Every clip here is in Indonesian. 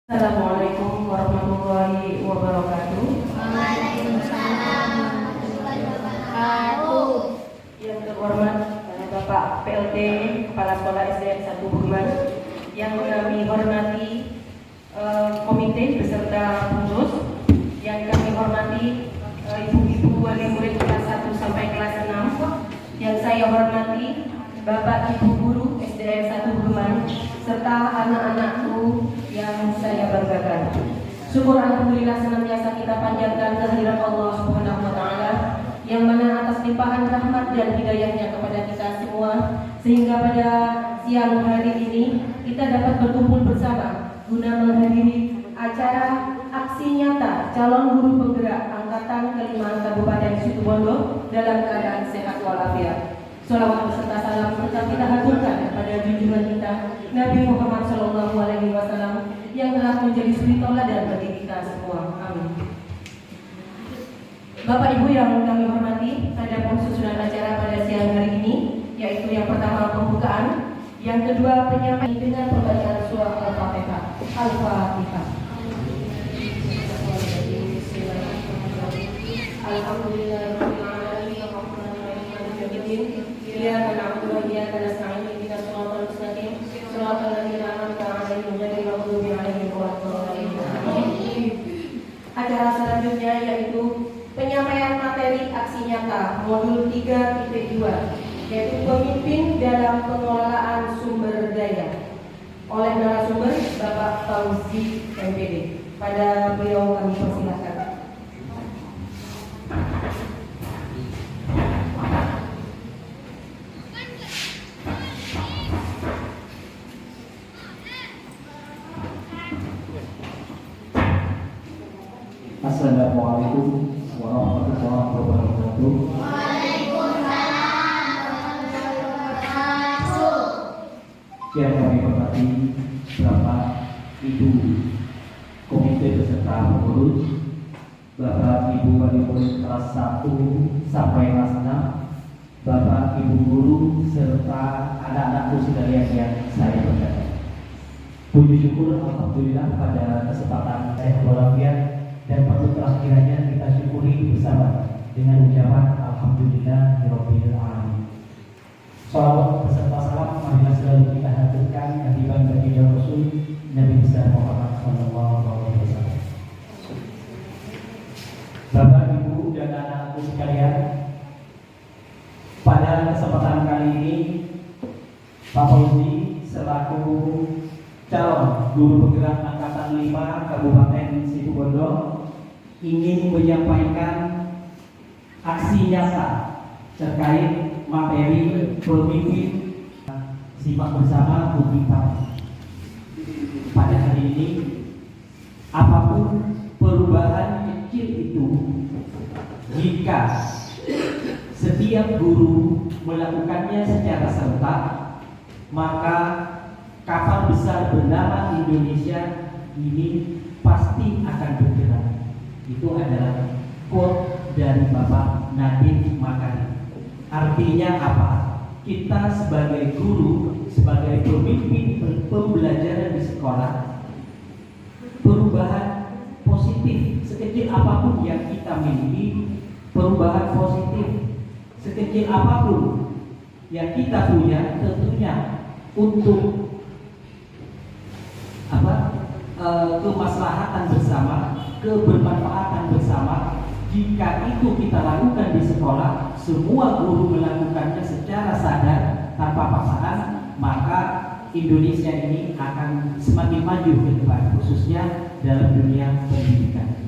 Assalamualaikum warahmatullahi wabarakatuh. Waalaikumsalam warahmatullahi wabarakatuh. Yang terhormat Bapak PLT Kepala Sekolah SDN 1 Bugeman, yang kami hormati komite beserta pengurus, yang kami hormati ibu-ibu wali murid kelas 1 sampai kelas 6, yang saya hormati Bapak Ibu guru SDN 1 Bugeman, serta anak-anakku yang saya banggakan. Syukur alhamdulillah senantiasa kita panjatkan kehadirat Allah Subhanahu wa taala, yang mana atas limpahan rahmat dan hidayahnya kepada kita semua, sehingga pada siang hari ini kita dapat berkumpul bersama guna menghadiri acara aksi nyata calon guru penggerak angkatan kelima Kabupaten Situbondo dalam keadaan sehat walafiat. Sholawat beserta salam tetap kita haturkan kepada junjungan kita Nabi Muhammad SAW yang telah menjadi suri tauladan bagi kita semua. Amin. Bapak Ibu yang kami hormati, ada susunan acara pada siang hari ini, yaitu yang pertama pembukaan, yang kedua penyampaian dengan pembacaan surah Al-Fatihah. Al-Fatihah. Alhamdulillahirabbil alamin, arrahmanirrahim, maliki yaumiddin. Iyyaka na'budu wa iyyaka nasta'in, ihdinas siratal mustaqim, siratal ladzina an'amta 'alaihim ghairil maghdubi 'alaihim waladdallin. Acara selanjutnya yaitu penyampaian materi aksi nyata modul 3.2, yaitu pemimpin dalam pengelolaan sumber daya, oleh narasumber Bapak Fauzi MPD. Pada beliau kami persilahkan. Assalamualaikum warahmatullahi wabarakatuh. Waalaikumsalam warahmatullahi wabarakatuh. Yang kami hormati Bapak Ibu Komite beserta pengurus, Bapak Ibu wali murid kelas 1 sampai kelas 6, Bapak Ibu guru serta anak-anakku sekalian yang saya banggakan. Puji syukur alhamdulillah pada kesempatan saya walafiat dan waktu terakhirnya kita syukuri bersama dengan ucapan alhamdulillahirabbil alamin. Shalawat beserta salam marilah selalu kita haturkan kehadiran baginda Rasul Nabi besar Muhammad sallallahu alaihi wasallam. Bapak, Ibu dan anak-anakku sekalian, pada kesempatan kali ini Pak Fauzi selaku calon guru penggerak angkatan 5 Kabupaten Situbondo ingin menyampaikan aksi nyata terkait materi pemimpin simak bersama Bukit. Pada hari ini, apapun perubahan kecil itu, jika setiap guru melakukannya secara serentak, maka kapal besar bernama Indonesia ini pasti akan bergerak. Itu adalah quote dari Bapak Nadiem Makarim. Artinya apa? Kita sebagai guru, sebagai pemimpin pembelajaran di sekolah, perubahan positif sekecil apapun yang kita miliki, perubahan positif sekecil apapun yang kita punya, tentunya untuk kemaslahatan bersama, kebermanfaatan bersama. Jika itu kita lakukan di sekolah, semua guru melakukannya secara sadar tanpa paksaan, maka Indonesia ini akan semakin maju ke depan, khususnya dalam dunia pendidikan.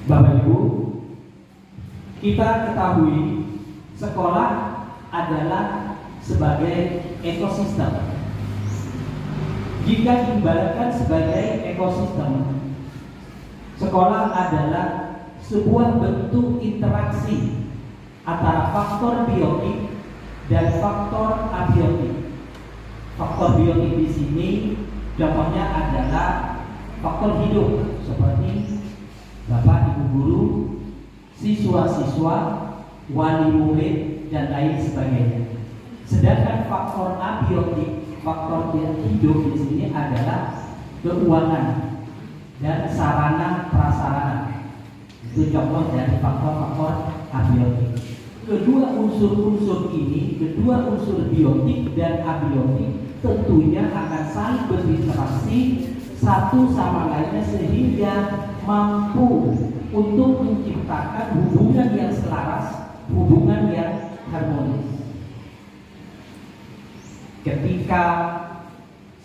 Bapak Ibu, kita ketahui sekolah adalah sebagai ekosistem. Jika diibaratkan sebagai ekosistem, sekolah adalah sebuah bentuk interaksi antara faktor biotik dan faktor abiotik. Faktor biotik di sini contohnya adalah faktor hidup seperti Bapak Ibu guru, siswa-siswa, wali murid dan lain sebagainya. Sedangkan faktor abiotik faktor hidup di sini adalah keuangan dan sarana prasarana. Itu contoh dari faktor-faktor abiotik. Kedua unsur biotik dan abiotik tentunya akan saling berinteraksi satu sama lainnya sehingga mampu untuk menciptakan hubungan yang selaras, hubungan yang harmonis. Ketika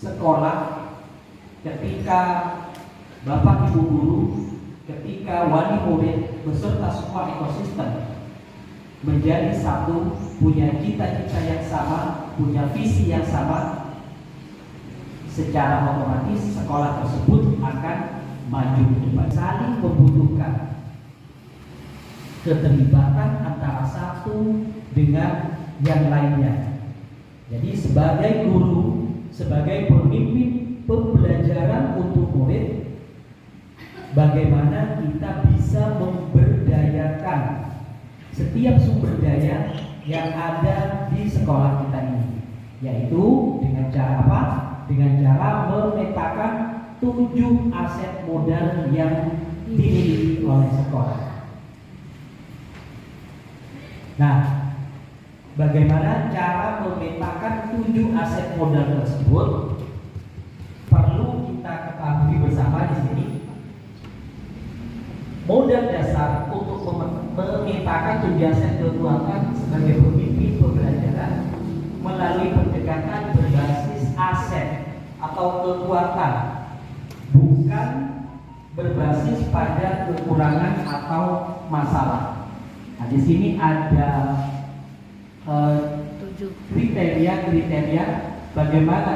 sekolah, ketika Bapak Ibu guru, ketika wali murid beserta semua ekosistem menjadi satu, punya cita-cita yang sama, punya visi yang sama, secara otomatis sekolah tersebut akan maju ke depan. Saling membutuhkan keterlibatan antara satu dengan yang lainnya. Jadi sebagai guru, sebagai pemimpin pembelajaran untuk murid, bagaimana kita bisa memberdayakan setiap sumber daya yang ada di sekolah kita ini, yaitu dengan cara apa? Dengan cara memetakan 7 aset modal yang dimiliki oleh sekolah. Nah, bagaimana cara memetakan 7 aset modal tersebut? Perlu kita ketahui bersama di sini. Modal dasar untuk memetakan 7 aset kekuatan sebagai pemimpin pembelajaran melalui pendekatan berbasis aset atau kekuatan, bukan berbasis pada kekurangan atau masalah. Nah, di sini ada kriteria bagaimana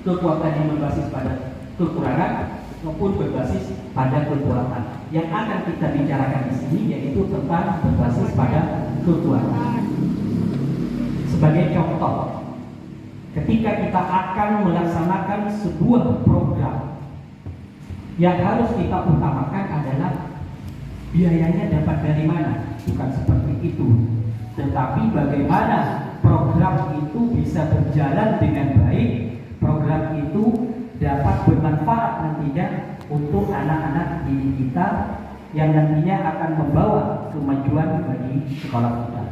kekuatan yang berbasis pada kekurangan maupun berbasis pada kekuatan. Yang akan kita bicarakan di sini yaitu tentang berbasis pada kekuatan. Sebagai contoh, ketika kita akan melaksanakan sebuah program, yang harus kita utamakan adalah biayanya dapat dari mana, bukan seperti itu, tetapi bagaimana program itu bisa berjalan dengan baik, program itu dapat bermanfaat nantinya untuk anak-anak didik kita yang nantinya akan membawa kemajuan bagi sekolah kita.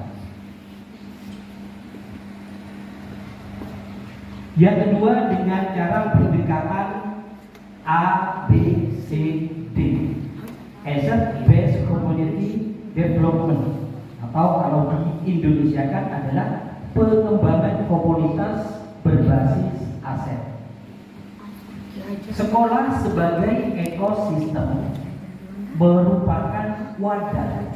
Yang kedua, dengan cara pendekatan A, B, C, D, Asset Based Community Development, atau kalau diindonesiakan adalah pengembangan komunitas berbasis aset. Sekolah sebagai ekosistem merupakan wadah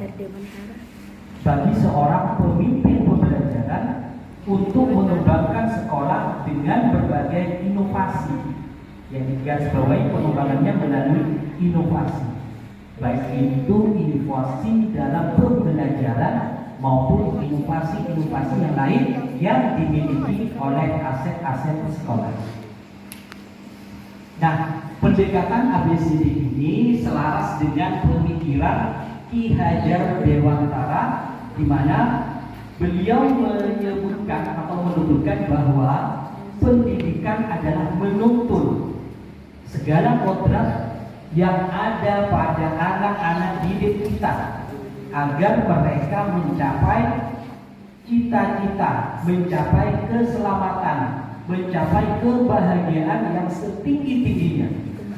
bagi seorang pemimpin pembelajaran untuk mengembangkan sekolah dengan berbagai inovasi yang digarisbawahi pengembangannya melalui inovasi, baik itu inovasi dalam pembelajaran maupun inovasi-inovasi yang lain yang dimiliki oleh aset-aset sekolah. Nah, pendekatan ABCD ini selaras dengan pemikiran Ki Hajar Dewantara, di mana beliau menyebutkan atau menuturkan bahwa pendidikan adalah menuntun segala kodrat yang ada pada anak-anak didik kita agar mereka mencapai cita-cita, mencapai keselamatan, mencapai kebahagiaan yang setinggi-tingginya,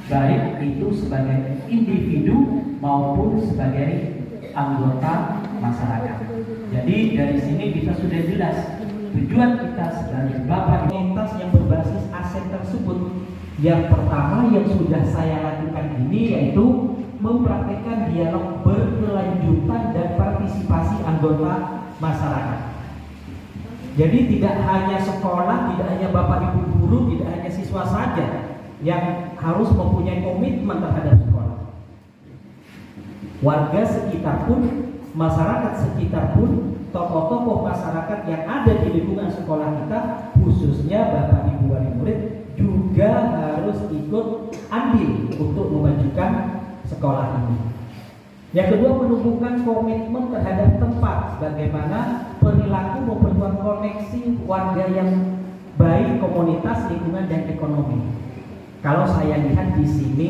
baik itu sebagai individu maupun sebagai anggota masyarakat. Jadi dari sini kita sudah jelas tujuan kita sebagai bapak komunitas yang berbasis aset tersebut. Yang pertama yang sudah saya lakukan ini yaitu mempraktikkan dialog berkelanjutan dan partisipasi anggota masyarakat. Jadi tidak hanya sekolah, tidak hanya bapak ibu guru, tidak hanya siswa saja yang harus mempunyai komitmen terhadap sekolah. Warga sekitar pun, masyarakat sekitar pun, tokoh-tokoh masyarakat yang ada di lingkungan sekolah kita, khususnya bapak ibu wali murid, juga harus ikut andil untuk memajukan sekolah ini. Yang kedua, menumbuhkan komitmen terhadap tempat, bagaimana perilaku memperkuat koneksi warga yang baik komunitas, lingkungan, dan ekonomi. Kalau saya lihat di sini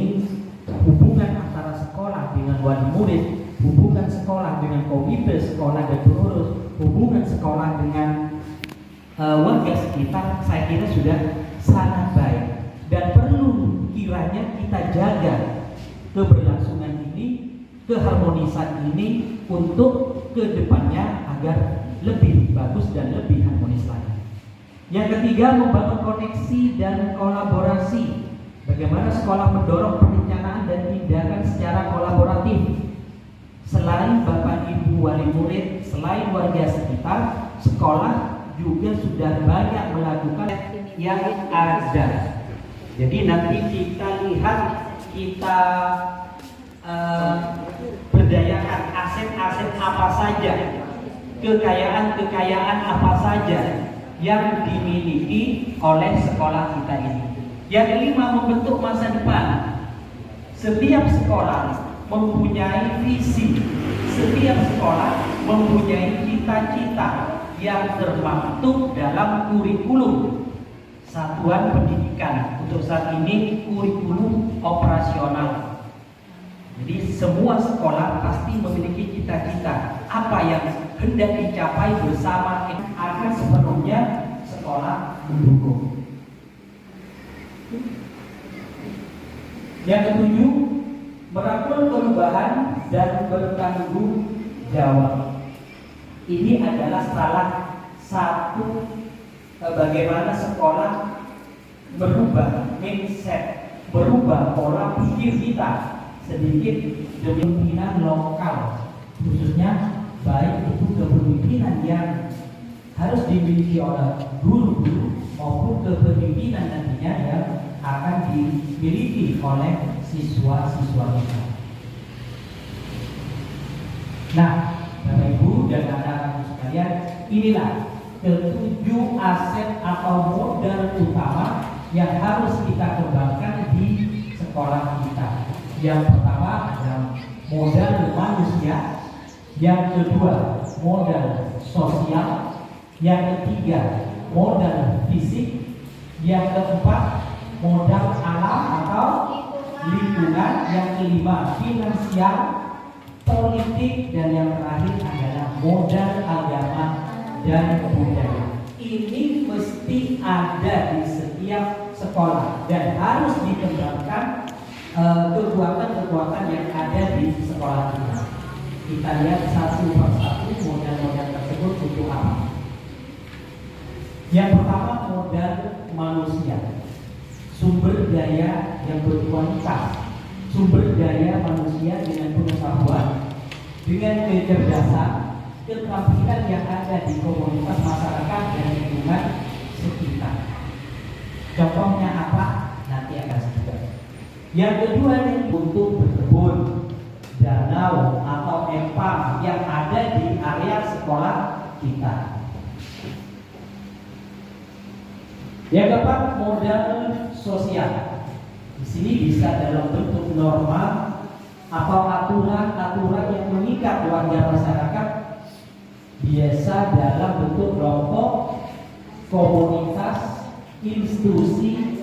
hubungan antara sekolah dengan wali murid, hubungan sekolah dengan komite sekolah dan pengurus, hubungan sekolah dengan warga sekitar, saya kira sudah sangat baik dan perlu kiranya kita jaga keberlangsungan ini, keharmonisan ini untuk kedepannya agar lebih bagus dan lebih harmonis lagi. Yang ketiga, membangun koneksi dan kolaborasi. Bagaimana sekolah mendorong perencanaan dan tindakan secara kolaboratif. Selain Bapak Ibu wali murid, selain warga sekitar, sekolah juga sudah banyak melakukan yang ada. Jadi nanti kita lihat, kita berdayakan aset-aset apa saja, kekayaan-kekayaan apa saja yang dimiliki oleh sekolah kita ini. Yang kelima, membentuk masa depan. Setiap sekolah mempunyai visi, setiap sekolah mempunyai cita-cita yang termaktub dalam kurikulum satuan pendidikan. Untuk saat ini kurikulum operasional. Jadi semua sekolah pasti memiliki cita-cita apa yang hendak dicapai bersama agar sepenuhnya sekolah mendukung. Yang ketujuh, merangkul perubahan dan bertanggung jawab. Ini adalah salah satu bagaimana sekolah merubah mindset, merubah pola pikir kita sedikit demi pimpinan lokal, khususnya baik itu kepemimpinan yang harus dimiliki oleh guru-guru maupun kepemimpinan nantinya yang akan dimiliki oleh siswa-siswa kita. Nah, Bapak Ibu dan anak-anak sekalian, inilah ketujuh aset atau modal utama yang harus kita kembangkan di sekolah kita. Yang pertama adalah modal manusia, yang kedua modal sosial, yang ketiga modal fisik, yang keempat modal alam atau lingkungan, yang kelima finansial, politik, dan yang terakhir adalah modal agama dan budaya. Ini mesti ada di setiap sekolah dan harus dikembangkan kekuatan-kekuatan yang ada di sekolah kita. Kita lihat satu persatu modal-modal tersebut untuk apa. Yang pertama, modal manusia, sumber daya yang berkualitas, sumber daya manusia dengan pengetahuan, dengan kecerdasan, keterampilan yang ada di komunitas masyarakat dan lingkungan sekitar. Contohnya apa? Nanti akan sebutkan. Yang kedua ini untuk berkebun, danau atau empang yang ada di area sekolah kita. Yang keempat, modal sosial. Di sini bisa dalam bentuk norma atau aturan-aturan yang mengikat warga masyarakat, biasa dalam bentuk kelompok, komunitas, institusi,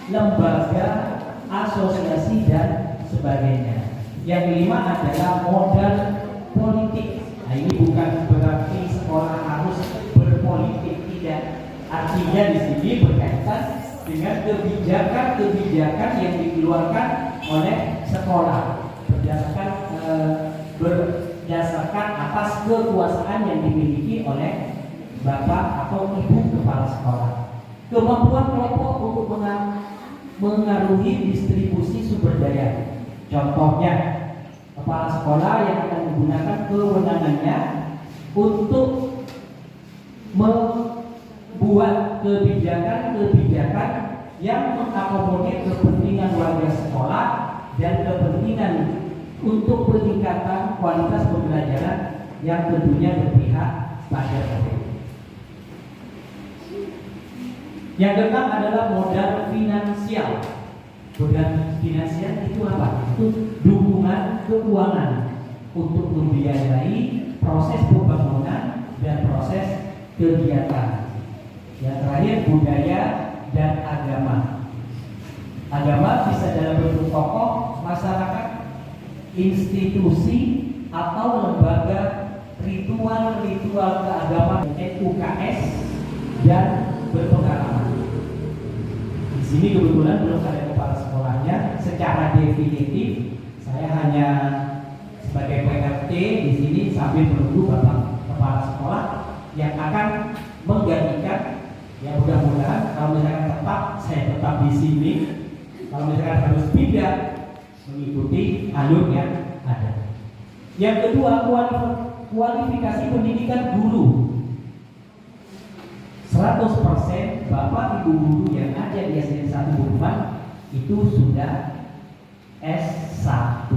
lembaga, asosiasi, dan sebagainya. Yang kelima adalah modal politik. Nah, ini bukan berarti sekolah harus berpolitik, tidak. Artinya di sini berkaitan dengan kebijakan-kebijakan yang dikeluarkan oleh sekolah berdasarkan atas kekuasaan yang dimiliki oleh bapak atau ibu kepala sekolah. Kemampuan kelompok untuk mengaruhi distribusi sumber daya. Contohnya, kepala sekolah yang akan menggunakan kewenangannya untuk membuat kebijakan-kebijakan yang mengakomodir kepentingan warga sekolah dan kepentingan untuk peningkatan kualitas pembelajaran yang tentunya berpihak pada murid. Yang keenam adalah modal finansial. Modal finansial itu apa? Itu dukungan keuangan untuk membiayai proses pembangunan dan proses kegiatan. Ya, hadir budaya dan agama. Agama bisa dalam bentuk tokoh masyarakat, institusi, atau lembaga ritual keagamaan UKS dan berpengalaman. Di sini kebetulan belum ada kepala sekolahnya secara definitif. Saya hanya sebagai PLT di sini sambil menunggu Bapak Kepala Sekolah yang akan menggantikan. Ya mudah-mudahan kalau misalkan tetap, saya tetap di sini. Kalau misalkan harus pindah, mengikuti alur yang ada. Yang kedua, kualifikasi pendidikan guru. 100% Bapak Ibu guru yang ada di SDN 1 Burman itu sudah S1,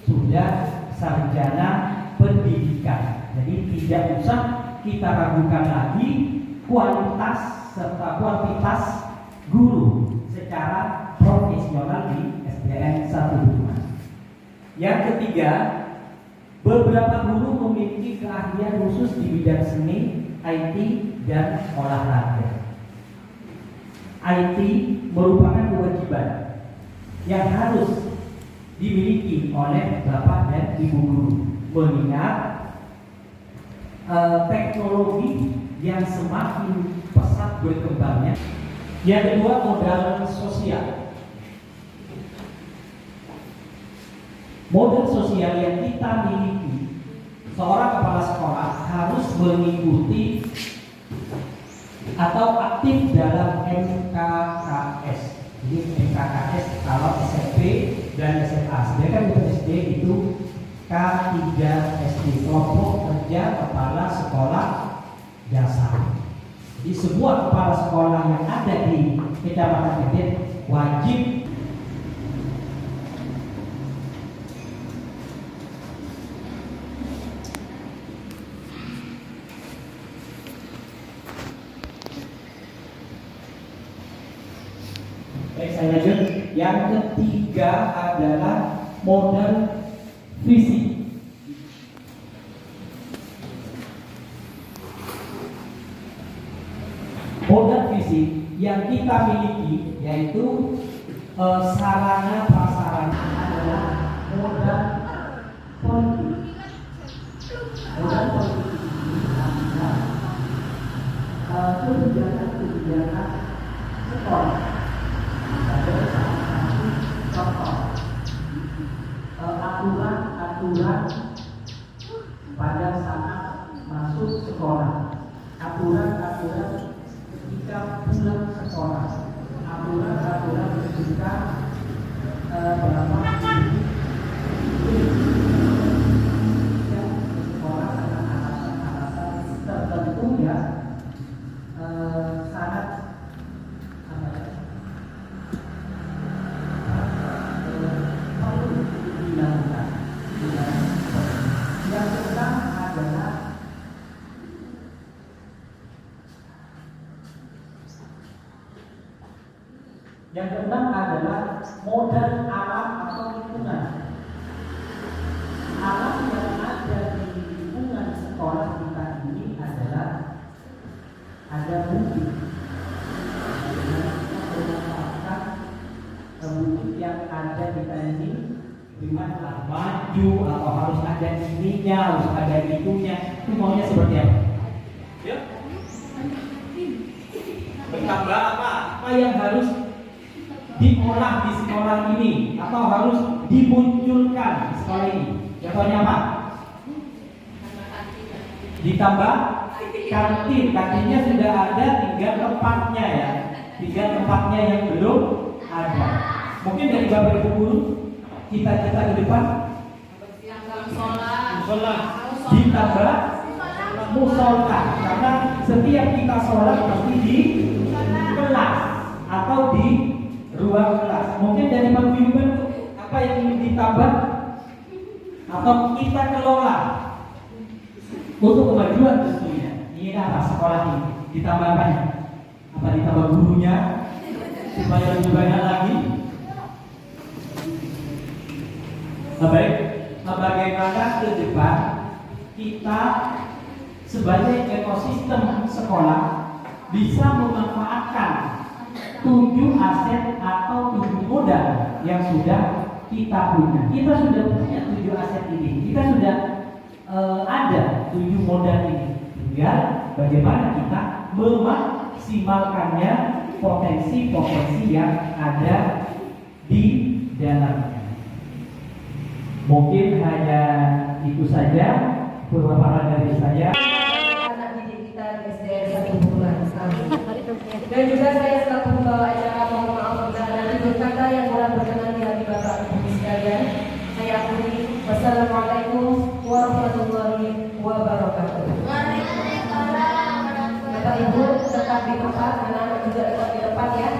sudah sarjana pendidikan. Jadi tidak usah kita ragukan lagi kualitas serta kuantitas guru secara profesional di SDN 1 Burman. Yang ketiga, beberapa guru memiliki keahlian khusus di bidang seni, IT, dan olahraga. IT merupakan kewajiban yang harus dimiliki oleh Bapak dan Ibu guru, mengingat teknologi yang semakin pesat berkembangnya. Yang kedua, modal sosial. Modal sosial yang kita miliki, seorang kepala sekolah harus mengikuti atau aktif dalam MKKS. Jadi MKKS kalau SMP dan SMA. Sedangkan untuk SD itu K3 SD, kelompok kerja kepala sekolah dasar. Jadi semua kepala sekolah yang ada di Kecamatan Geden wajib saya lanjut. Yang ketiga adalah modal fisik. Modal fisik yang kita miliki yaitu sarana prasarana adalah modal politik. Modal politik kebijakan sekolah. Aturan pada saat masuk sekolah, aturan ketika pulang sekolah, aturan ketika berapa sekolah dengan alasan tertentu ya sangat perlu dilakukan. Yang kedua adalah modal alam atau lingkungan. Alam yang ada di lingkungan sekolah kita ini adalah ada bukit. Kita memanfaatkan bukit yang ada di ini dengan maju atau harus ada ininya, harus ada itunya. Itu maunya seperti apa? Ya. Bertambah apa? Apa yang harus diolah di sekolah ini atau harus dimunculkan di sekolah ini? Contohnya apa? Ditambah kantin. Kantinnya sudah ada, tinggal tempatnya ya. Tinggal tempatnya yang belum ada. Mungkin dari Bapak Ibu guru cita-cita ke depan musola ditambah musola, karena setiap kita sholat pasti di kelas atau di ruang kelas. Mungkin dari paguyuban apa yang ingin ditambah atau kita kelola untuk kemajuan tentunya. Ini apa sekolah ini ditambah banyak? Apa ditambah gurunya supaya lebih banyak lagi? Baik, bagaimana ke depan kita sebagai ekosistem sekolah bisa memanfaatkan 7 aset atau 7 modal yang sudah kita punya. Kita sudah punya 7 aset ini, kita sudah ada 7 modal ini. Tinggal bagaimana kita memaksimalkannya, potensi-potensi yang ada di dalamnya. Mungkin hanya itu saja perwakilan dari saya. Anak didik kita di SDN 1 Bukulan. Dan juga saya selaku pembawa acara, mohon maaf bila ada tutur kata yang kurang berkenan di hati Bapak Ibu sekalian. Saya akhiri. Wassalamualaikum warahmatullahi wabarakatuh. Bapak Ibu tetap di tempat, anak-anak juga tetap di tempat ya.